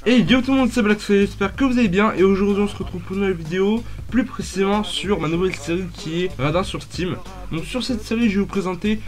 Hey yo tout le monde, c'est Black, j'espère que vous allez bien. Et aujourd'hui on se retrouve pour une nouvelle vidéo, plus précisément sur ma nouvelle série qui est Radin sur Steam. Donc sur cette série je vais vous présenter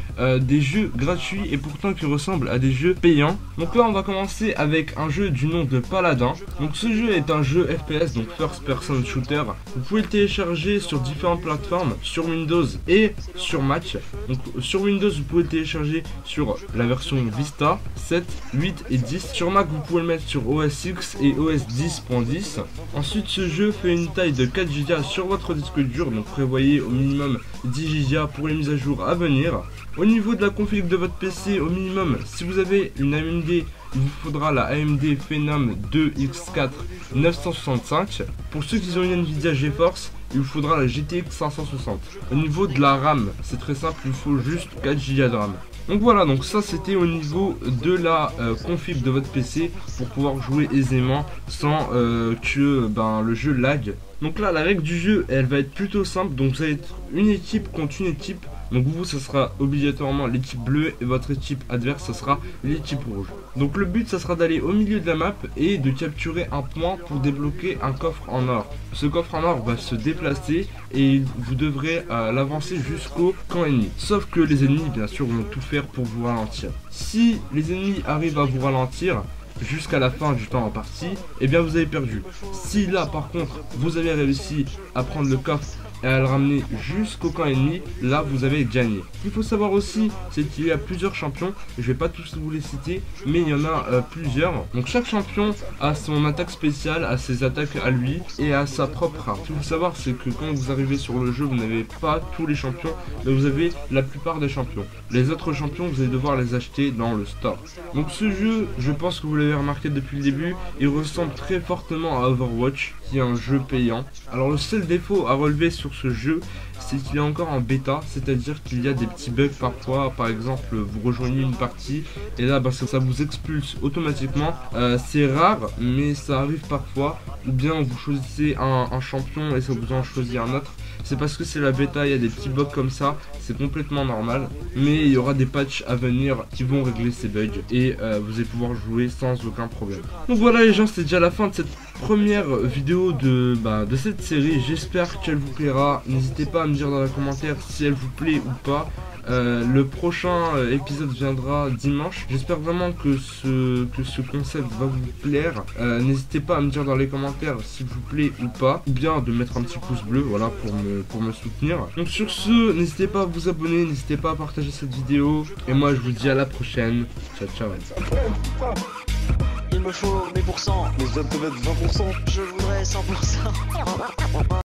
des jeux gratuits et pourtant qui ressemblent à des jeux payants. Donc là on va commencer avec un jeu du nom de Paladin. Donc ce jeu est un jeu FPS, donc First Person Shooter. Vous pouvez le télécharger sur différentes plateformes, sur Windows et sur Mac. Donc sur Windows vous pouvez le télécharger sur la version Vista 7, 8 et 10. Sur Mac vous pouvez le mettre sur OS X et OS 10.10. Ensuite ce jeu fait une taille de 4 Go sur votre disque dur, donc prévoyez au minimum 10 Go pour les mises à jour à venir. Au niveau de la config de votre PC, au minimum, si vous avez une AMD, il vous faudra la AMD Phenom 2X4 965. Pour ceux qui ont une Nvidia GeForce, il vous faudra la GTX 560. Au niveau de la RAM, c'est très simple, il vous faut juste 4 Go de RAM. Donc voilà, donc ça c'était au niveau de la config de votre PC pour pouvoir jouer aisément sans que le jeu lag. Donc là la règle du jeu elle va être plutôt simple, donc vous allez être une équipe contre une équipe. Donc vous ça sera obligatoirement l'équipe bleue et votre équipe adverse ça sera l'équipe rouge. Donc le but ça sera d'aller au milieu de la map et de capturer un point pour débloquer un coffre en or. Ce coffre en or va se déplacer et vous devrez l'avancer jusqu'au camp ennemi. Sauf que les ennemis bien sûr vont tout faire pour vous ralentir. Si les ennemis arrivent à vous ralentir jusqu'à la fin du temps en partie, et bien vous avez perdu. Si là par contre vous avez réussi à prendre le coffre et à le ramener jusqu'au camp ennemi, là vous avez gagné. Ce qu'il faut savoir aussi, c'est qu'il y a plusieurs champions, je vais pas tous vous les citer, mais il y en a plusieurs. Donc chaque champion a son attaque spéciale, a ses attaques à lui et a sa propre arme. Ce qu'il faut savoir, c'est que quand vous arrivez sur le jeu, vous n'avez pas tous les champions, mais vous avez la plupart des champions. Les autres champions, vous allez devoir les acheter dans le store. Donc ce jeu, je pense que vous l'avez remarqué depuis le début, il ressemble très fortement à Overwatch, qui est un jeu payant. Alors le seul défaut à relever sur ce jeu, c'est qu'il est encore en bêta, c'est-à-dire qu'il y a des petits bugs parfois. Par exemple, vous rejoignez une partie et là ça vous expulse automatiquement. C'est rare mais ça arrive parfois. Ou bien vous choisissez un champion et ça vous en choisit un autre. C'est parce que c'est la bêta, il y a des petits bugs comme ça, c'est complètement normal. Mais il y aura des patchs à venir qui vont régler ces bugs et vous allez pouvoir jouer sans aucun problème. Donc voilà les gens, c'est déjà la fin de cette première vidéo de cette série. J'espère qu'elle vous plaira. N'hésitez pas à me dire dans les commentaires si elle vous plaît ou pas. Le prochain épisode viendra dimanche. J'espère vraiment que ce concept va vous plaire. N'hésitez pas à me dire dans les commentaires s'il vous plaît ou pas, ou bien de mettre un petit pouce bleu, voilà, pour me soutenir. Donc sur ce, n'hésitez pas à vous abonner, n'hésitez pas à partager cette vidéo, et moi je vous dis à la prochaine. Ciao ciao. Il me faut mes pourcents. Mais je viens de te mettre 20%. Je voudrais 100%.